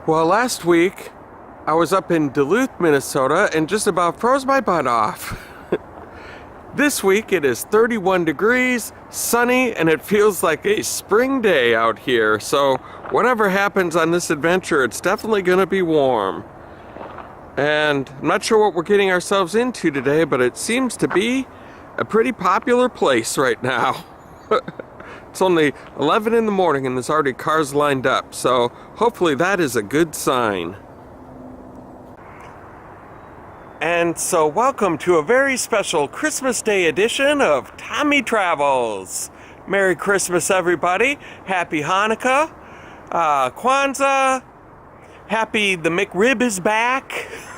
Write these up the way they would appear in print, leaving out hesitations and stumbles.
Well, last week I was up in Duluth, Minnesota and just about froze my butt off. This week it is 31 degrees, sunny, and it feels like a spring day out here. So whatever happens on this adventure, it's definitely going to be warm. And I'm not sure what we're getting ourselves into today, but it seems to be a pretty popular place right now. It's only 11 in the morning and there's already cars lined up, so hopefully that is a good sign. And so welcome to a very special Christmas Day edition of Tommy Travels. Merry Christmas, everybody. Happy Hanukkah, Kwanzaa, happy the McRib is back.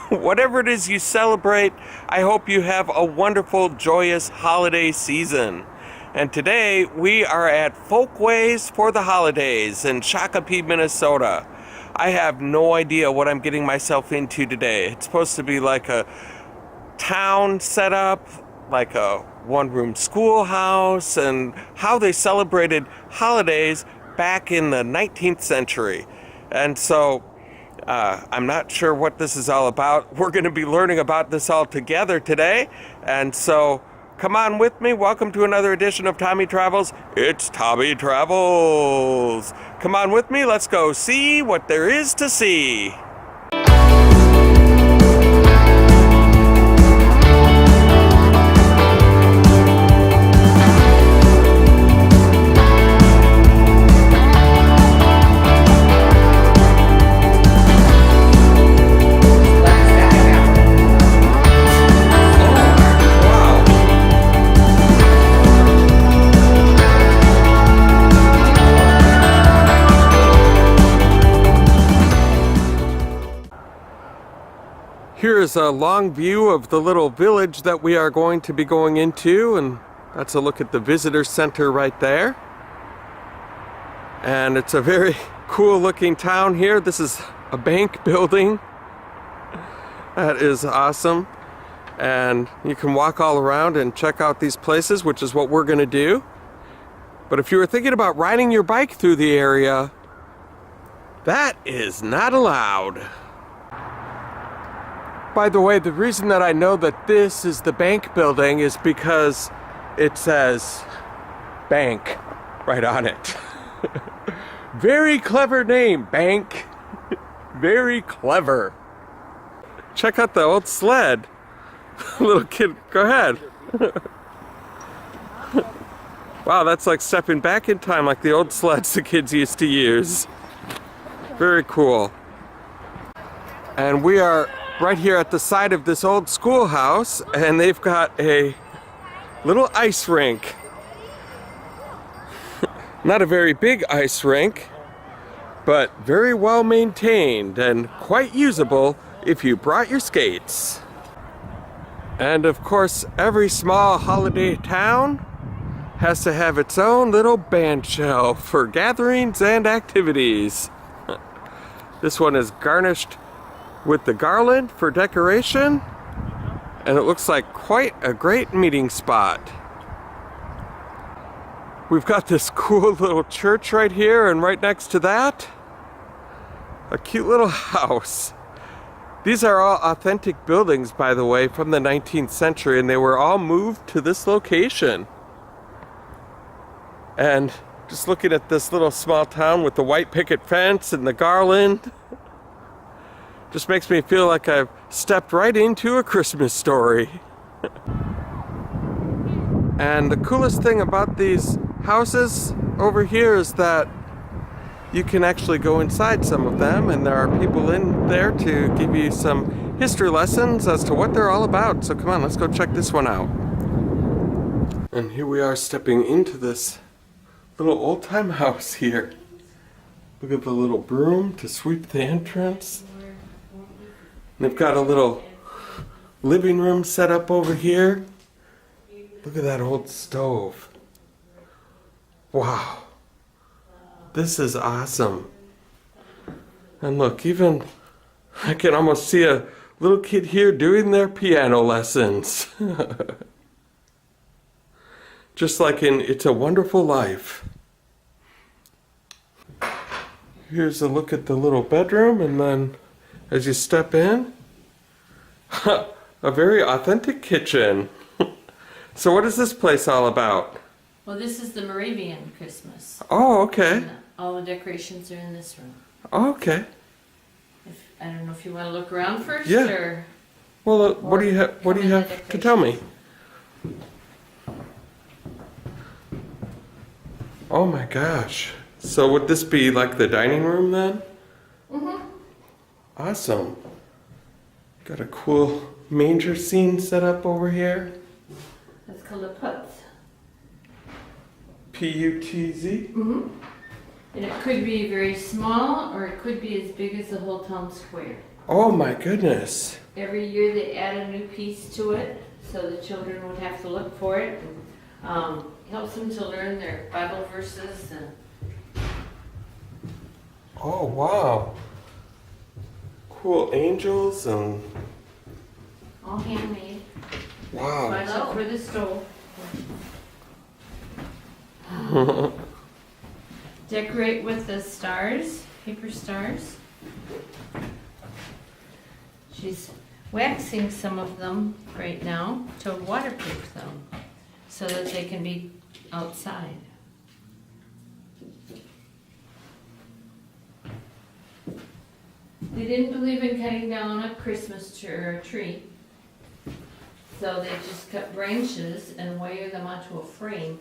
Whatever it is you celebrate, I hope you have a wonderful, joyous holiday season. And today we are at Folkways For The Holidays in Shakopee, Minnesota. I have no idea what I'm getting myself into today. It's supposed to be like a town setup, like a one-room schoolhouse, and how they celebrated holidays back in the 19th century. And so I'm not sure what this is all about. We're going to be learning about this all together today. And so come on with me. Welcome to another edition of Tommy Travels. It's Tommy Travels. Come on with me. Let's go see what there is to see. Here is a long view of the little village that we are going to be going into, and that's a look at the visitor center right there. And it's a very cool looking town here. This is a bank building. That is awesome. And you can walk all around and check out these places, which is what we're going to do. But if you were thinking about riding your bike through the area, that is not allowed. By the way, the reason that I know that this is the bank building is because it says bank right on it. Very clever name, bank. Very clever. Check out the old sled. Little kid, go ahead. Wow, that's like stepping back in time, like the old sleds the kids used to use. Very cool. And we are right here at the side of this old schoolhouse, and they've got a little ice rink. Not a very big ice rink, but very well maintained and quite usable if you brought your skates. And of course, every small holiday town has to have its own little band shell for gatherings and activities. This one is garnished with the garland for decoration, and it looks like quite a great meeting spot. We've got this cool little church right here, and right next to that, a cute little house. These are all authentic buildings, by the way, from the 19th century, and they were all moved to this location. And just looking at this little small town with the white picket fence and the garland, just makes me feel like I've stepped right into a Christmas story. And the coolest thing about these houses over here is that you can actually go inside some of them, and there are people in there to give you some history lessons as to what they're all about. So come on, let's go check this one out. And here we are stepping into this little old-time house here. Look at the little broom to sweep the entrance. They've got a little living room set up over here. Look at that old stove. Wow. This is awesome. And look, even I can almost see a little kid here doing their piano lessons. Just like in It's a Wonderful Life. Here's a look at the little bedroom, and then as you step in, a very authentic kitchen. So what is this place all about? Well, this is the Moravian Christmas. Oh, okay. And all the decorations are in this room. Oh, okay. I don't know if you want to look around first, Yeah. or Well, what do you have to tell me? Oh my gosh. So would this be like the dining room then? Mm-hmm. Awesome. Got a cool manger scene set up over here. That's called a putz. P-U-T-Z? Mm-hmm. And it could be very small, or it could be as big as the whole town square. Oh my goodness. Every year they add a new piece to it, so the children would have to look for it. And, helps them to learn their Bible verses. And Oh wow. Cool angels and all handmade. wow. Except for the stove. Decorate with the stars, paper stars. She's waxing some of them right now to waterproof them so that they can be outside. They didn't believe in cutting down a Christmas tree or a tree, so they just cut branches and wire them onto a frame.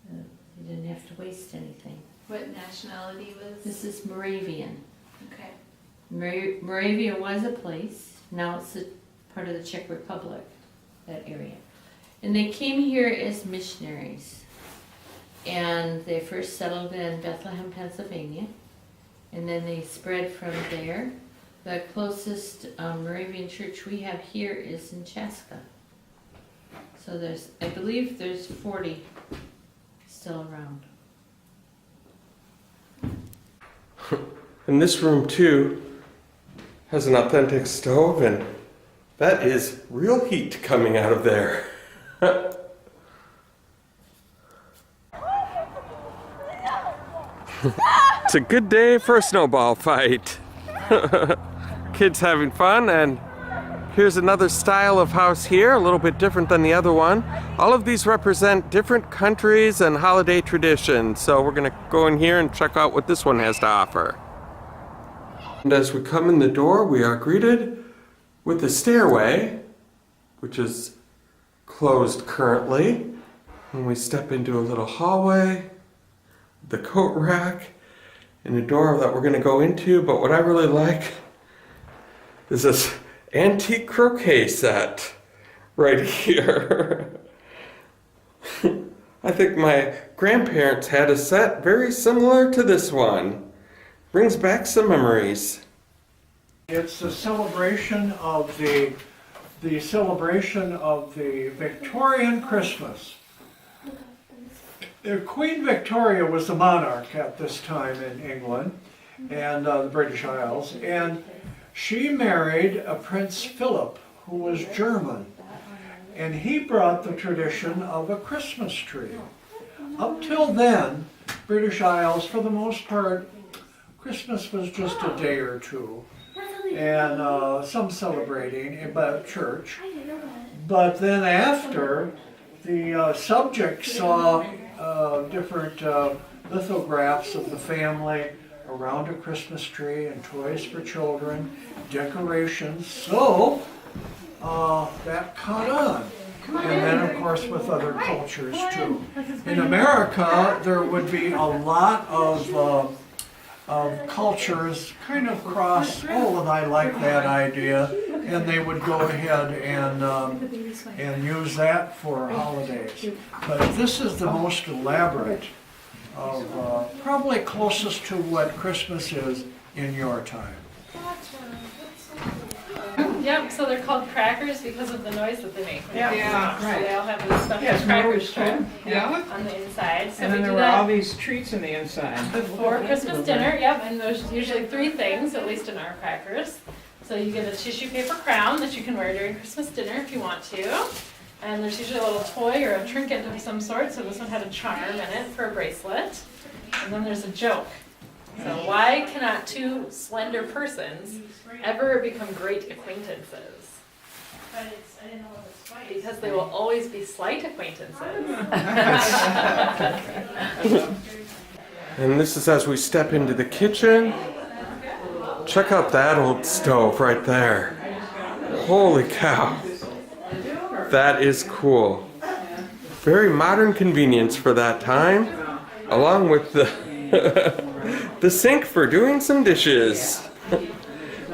They didn't have to waste anything. What nationality was? This is Moravian. Okay. Moravia was a place, now it's a part of the Czech Republic, that area. And they came here as missionaries. And they first settled in Bethlehem, Pennsylvania. And then they spread from there. The closest Moravian church we have here is in Chaska. So I believe there's 40 still around. And this room too has an authentic stove, and that is real heat coming out of there. It's a good day for a snowball fight. Kids having fun, and here's another style of house here, a little bit different than the other one. All of these represent different countries and holiday traditions, so we're gonna go in here and check out what this one has to offer. And as we come in the door, we are greeted with a stairway, which is closed currently. And we step into a little hallway, the coat rack, and a door that we're going to go into. But what I really like is this antique croquet set right here. I think my grandparents had a set very similar to this one. Brings back some memories. It's a celebration of the celebration of the Victorian Christmas. Queen Victoria was the monarch at this time in England and the British Isles, and she married a Prince Philip who was German, and he brought the tradition of a Christmas tree. Up till then, British Isles, for the most part, Christmas was just a day or two, and some celebrating about church. But then after, the subject saw different lithographs of the family around a Christmas tree and toys for children, decorations, so that caught on. And then of course with other cultures too. In America, there would be a lot of cultures kind of cross, oh, and I like that idea, and they would go ahead and use that for holidays. But this is the most elaborate of, probably closest to what Christmas is in your time. Yep, so they're called crackers because of the noise that they make. Yeah, So right. they all have this stuff Yes, cracker Morris strip told. Yeah. on the inside. So And we then there do were all that these treats in the inside. before Christmas dinner, yep, and there's usually 3 things, at least in our crackers. So you get a tissue paper crown that you can wear during Christmas dinner if you want to. And there's usually a little toy or a trinket of some sort, so this one had a charm in it for a bracelet. And then there's a joke. So why cannot two slender persons ever become great acquaintances? Because they will always be slight acquaintances. And this is as we step into the kitchen. Check out that old stove right there. Holy cow. That is cool. Very modern convenience for that time, along with the the sink for doing some dishes.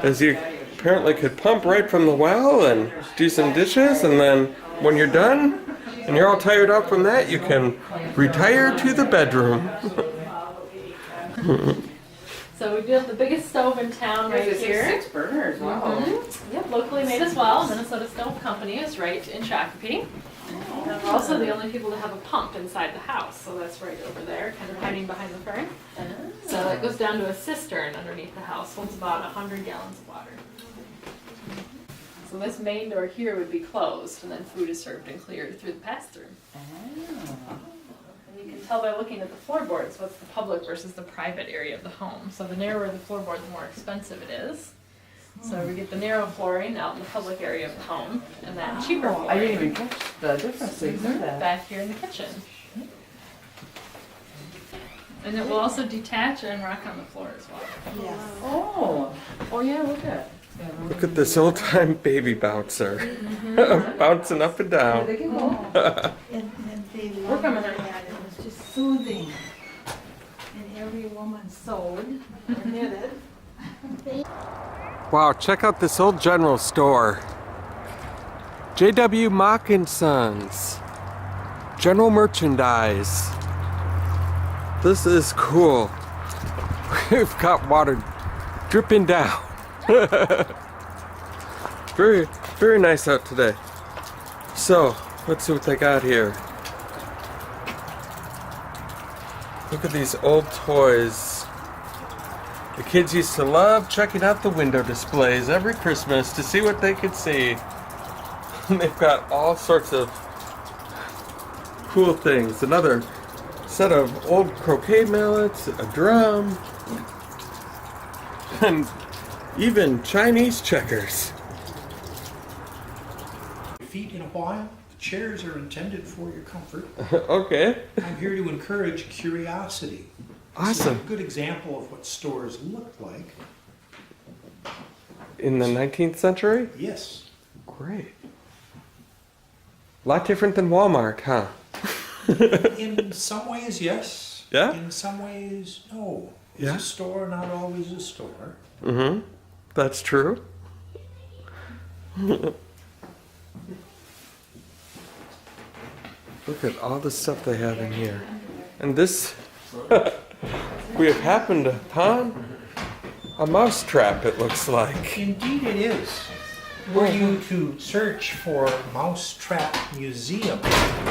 As you apparently could pump right from the well and do some dishes, and then when you're done and you're all tired out from that, you can retire to the bedroom. So we do have the biggest stove in town right here. 6 burners, wow. Yep, locally made as well. Minnesota Stove Company is right in Shakopee. And we're also the only people to have a pump inside the house, so that's right over there, kind of hiding behind the fern. So it goes down to a cistern underneath the house, holds about 100 gallons of water. So this main door here would be closed, and then food is served and cleared through the pass-through. And you can tell by looking at the floorboards what's the public versus the private area of the home. So the narrower the floorboard, the more expensive it is. So we get the narrow flooring out in the public area of the home, and then cheaper flooring I didn't even catch the difference. back here in the kitchen. And it will also detach and rock on the floor as well. Oh yeah, look at. Look at this old-time baby bouncer. Bouncing up and down. They can go. And they We're loved coming that. It was just soothing. And every woman sewed or knitted. Wow, check out this old general store. J.W. Mock & Sons. General merchandise. This is cool. We've got water dripping down. Very, very nice out today. So, let's see what they got here. Look at these old toys. The kids used to love checking out the window displays every Christmas to see what they could see. And they've got all sorts of cool things. Another set of old croquet mallets, a drum, and even Chinese checkers. Feet in a while. The chairs are intended for your comfort. Okay. I'm here to encourage curiosity. This Awesome. is a good example of what stores look like. In the 19th century? Yes. Great. A lot different than Walmart, huh? In some ways, yes. Yeah? In some ways, no. It's Yeah? a store, not always a store. Mm-hmm. That's true. Look at all the stuff they have in here. And this, we have happened upon a mouse trap, it looks like. Indeed it is. Were you to search for Mousetrap Museum,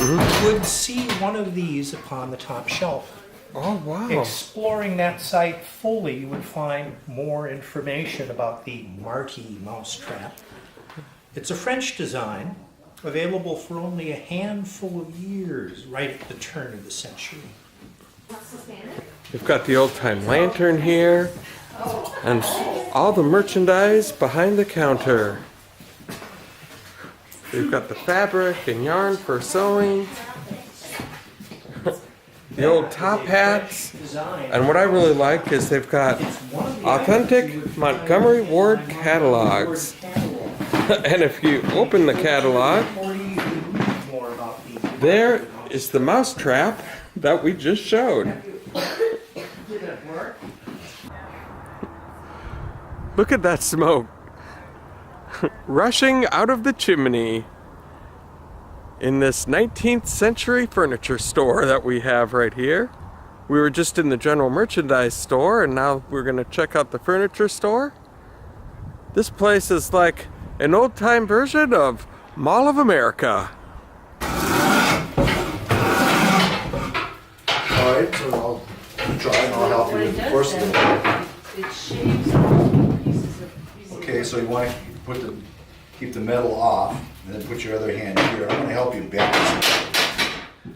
you would see one of these upon the top shelf. Oh, wow. Exploring that site fully, you would find more information about the Marty mousetrap. It's a French design, available for only a handful of years, right at the turn of the century. We've got the old-time lantern here, and all the merchandise behind the counter. We've got the fabric and yarn for sewing, the old top hats, and what I really like is they've got authentic Montgomery Ward catalogs. And if you open the catalog, there is the mousetrap that we just showed. Look at that smoke rushing out of the chimney in this 19th century furniture store that we have right here. We were just in the general merchandise store, and now we're going to check out the furniture store. This place is like an old-time version of Mall of America. All right, so I'll try and I'll help you. First, It shaves off pieces of okay, so you want to keep the metal off, and then put your other hand here. I'm going to help you bend this.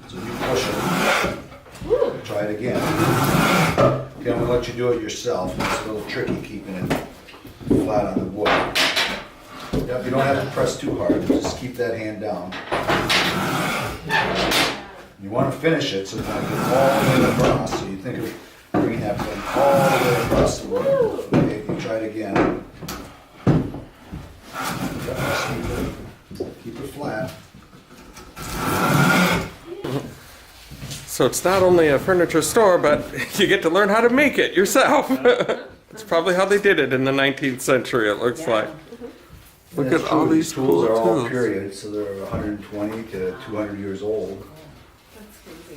So you push it. Try it again. Okay, I'm gonna let you do it yourself. It's a little tricky keeping it flat on the wood. Yep, you don't have to press too hard, just keep that hand down. You want to finish it so it's not get all the way across. So you think of bringing that plane all the way across the wood. Okay, you try it again. Yep, just keep it flat. So it's not only a furniture store, but you get to learn how to make it yourself. That's probably how they did it in the 19th century, it looks like. Look That's at all true. these tools cool are all tools. period, so they're 120 to 200 years old.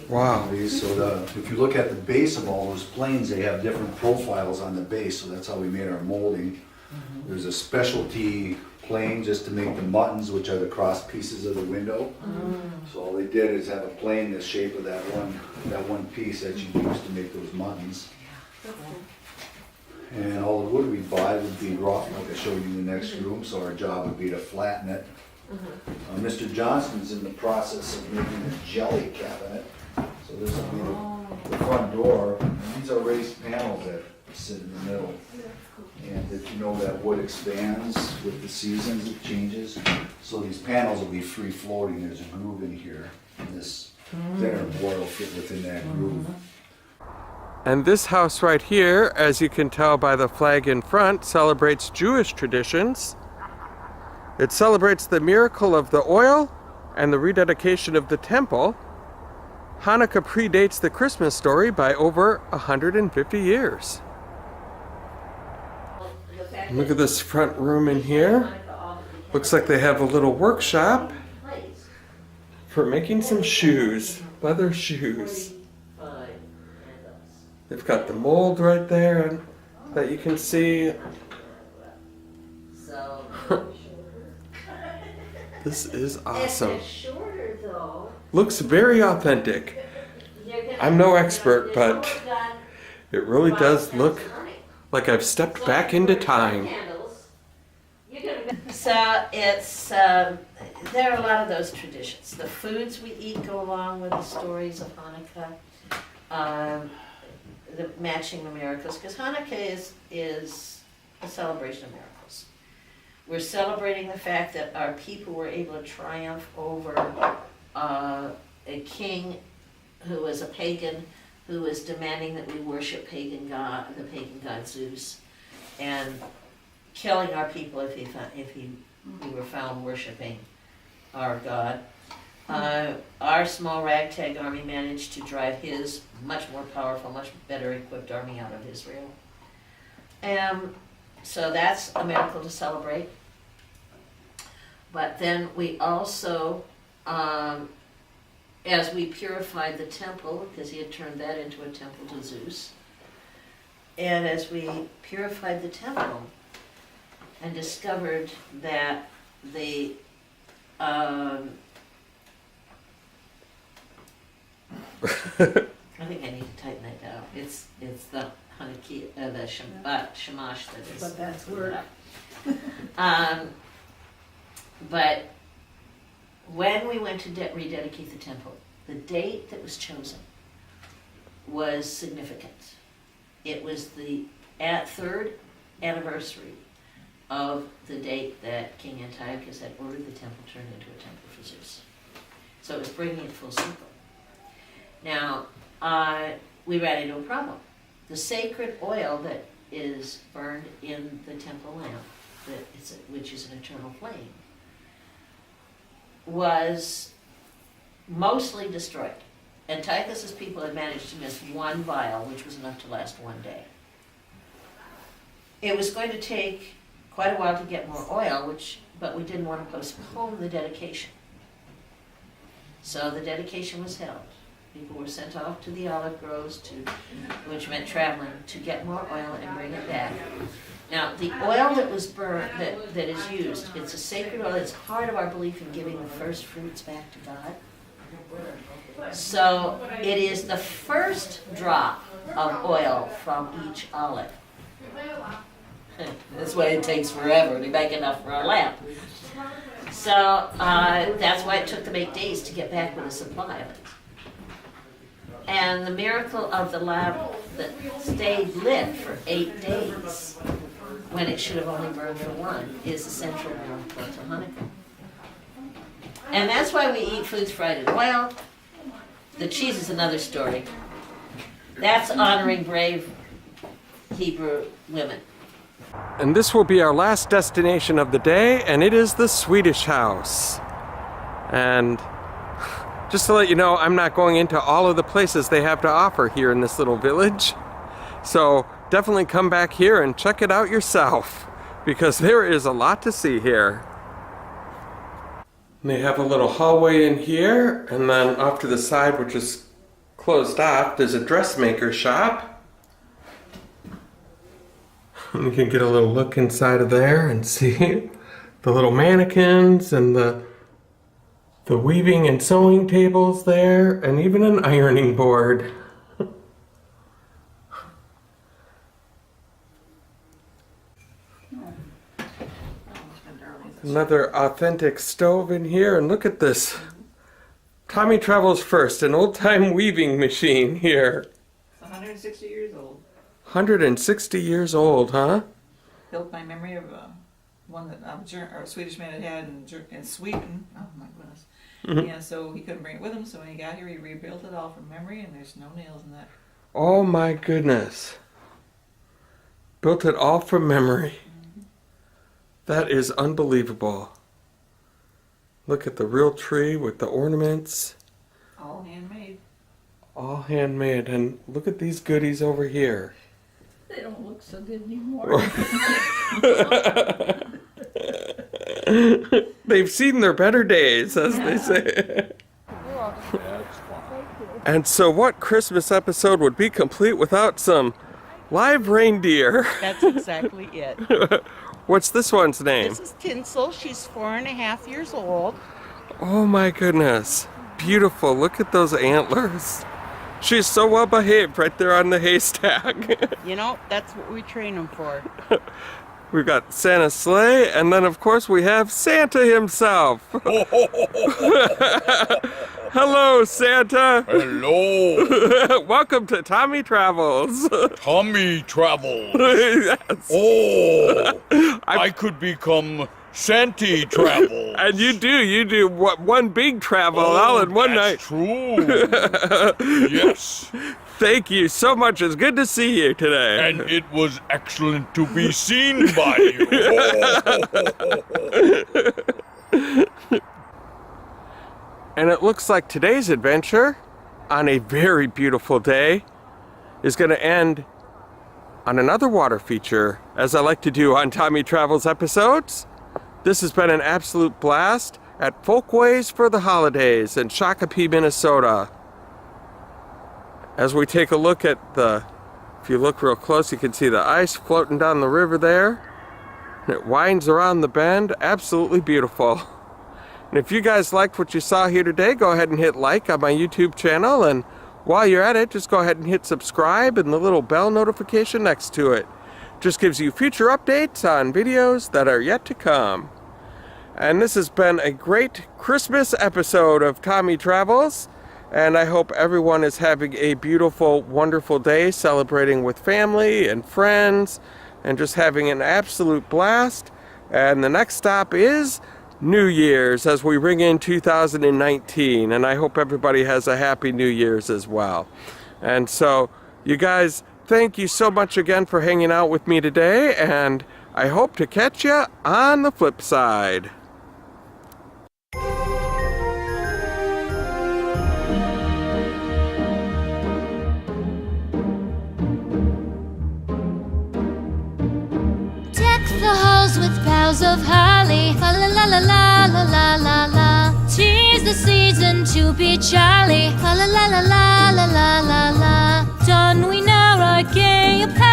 Wow. So if you look at the base of all those planes, they have different profiles on the base, so that's how we made our molding. There's a specialty plane just to make the buttons, which are the cross pieces of the window. So all they did is have a plane the shape of that one piece that you use to make those buttons. And all the wood we buy would be rough, like I showed you in the next room, so our job would be to flatten it. Mr. Johnson's in the process of making a jelly cabinet. So this will be the front door. And these are raised panels that sit in the middle. And that you know that wood expands with the seasons, it changes. So these panels will be free floating. There's a groove in here. And this dinner board will fit within that groove. And this house right here, as you can tell by the flag in front, celebrates Jewish traditions. It celebrates the miracle of the oil and the rededication of the temple. Hanukkah predates the Christmas story by over 150 years. Look at this front room in here. Looks like they have a little workshop for making some shoes, leather shoes. They've got the mold right there that you can see. This is awesome. Looks very authentic. I'm no expert, but it really does look like I've stepped back into time. So it's, there are a lot of those traditions. The foods we eat go along with the stories of Hanukkah. The matching the miracles, because Hanukkah is a celebration of miracles. We're celebrating the fact that our people were able to triumph over a king who was a pagan, who was demanding that we worship the pagan god Zeus, and killing our people if we were found worshiping our god. Our small ragtag army managed to drive his much more powerful, much better equipped army out of Israel. So that's a miracle to celebrate. But then we also, as we purified the temple, because he had turned that into a temple to Zeus, and as we purified the temple and discovered that the I think I need to tighten that down. It's the Hanukkah, the Shamash that is. But that's word. But when we went to rededicate the temple, the date that was chosen was significant. It was the third anniversary of the date that King Antiochus had ordered the temple turned into a temple for Zeus. So it was bringing it full circle. Now, we ran into a problem. The sacred oil that is burned in the temple lamp, which is an eternal flame, was mostly destroyed. Antiochus's people had managed to miss one vial, which was enough to last one day. It was going to take quite a while to get more oil, but we didn't want to postpone the dedication. So the dedication was held. People were sent off to the olive groves, which meant traveling, to get more oil and bring it back. Now, the oil that was burned, that is used, it's a sacred oil. It's part of our belief in giving the first fruits back to God. So it is the first drop of oil from each olive. That's why it takes forever to make enough for our lamp. So that's why it took them 8 days to get back with a supply of it. And the miracle of the lamp that stayed lit for 8 days when it should have only burned for 1 is the central miracle to Hanukkah. And that's why we eat foods fried in oil. The cheese is another story. That's honoring brave Hebrew women. And this will be our last destination of the day, and it is the Swedish house. And just to let you know, I'm not going into all of the places they have to offer here in this little village. So definitely come back here and check it out yourself, because there is a lot to see here. And they have a little hallway in here, and then off to the side, which is closed off, there's a dressmaker shop. And you can get a little look inside of there and see the little mannequins and the weaving and sewing tables there, and even an ironing board. Another authentic stove in here, and look at this. Tommy Travels First, an old-time weaving machine here. It's 160 years old. 160 years old, huh? Built by memory of one that a Swedish man had in Sweden. Oh my goodness. Yeah, so he couldn't bring it with him, so when he got here, he rebuilt it all from memory, and there's no nails in that. Oh my goodness. Built it all from memory. That is unbelievable. Look at the real tree with the ornaments. All handmade. All handmade. And look at these goodies over here. They don't look so good anymore. They've seen their better days, as they say. And so what Christmas episode would be complete without some live reindeer? That's exactly it. What's this one's name? This is Tinsel. She's 4.5 years old. Oh my goodness. Beautiful. Look at those antlers. She's so well behaved right there on the haystack. You know, that's what we train them for. We've got Santa's sleigh, and then of course we have Santa himself. Hello, Santa. Hello. Welcome to Tommy Travels. Tommy Travels. Yes. Oh, I could become Santy Travels. And you do one big travel all in one night. That's true. Yes. Thank you so much. It's good to see you today. And it was excellent to be seen by you. And it looks like today's adventure, on a very beautiful day, is going to end on another water feature, as I like to do on Tommy Travels episodes. This has been an absolute blast at Folkways For The Holidays in Shakopee, Minnesota. As we take a look at if you look real close, you can see the ice floating down the river there. And it winds around the bend. Absolutely beautiful. And if you guys liked what you saw here today, go ahead and hit like on my YouTube channel. And while you're at it, just go ahead and hit subscribe and the little bell notification next to it. Just gives you future updates on videos that are yet to come. And this has been a great Christmas episode of Tommy Travels. And I hope everyone is having a beautiful, wonderful day, celebrating with family and friends, and just having an absolute blast. And the next stop is New Year's, as we ring in 2019. And I hope everybody has a happy New Year's as well. And so, you guys, thank you so much again for hanging out with me today, and I hope to catch you on the flip side. The halls with boughs of holly, fa la la la la la la la la. 'Tis the season to be jolly, fa la la la la la la la la. Don we now our gay apparel.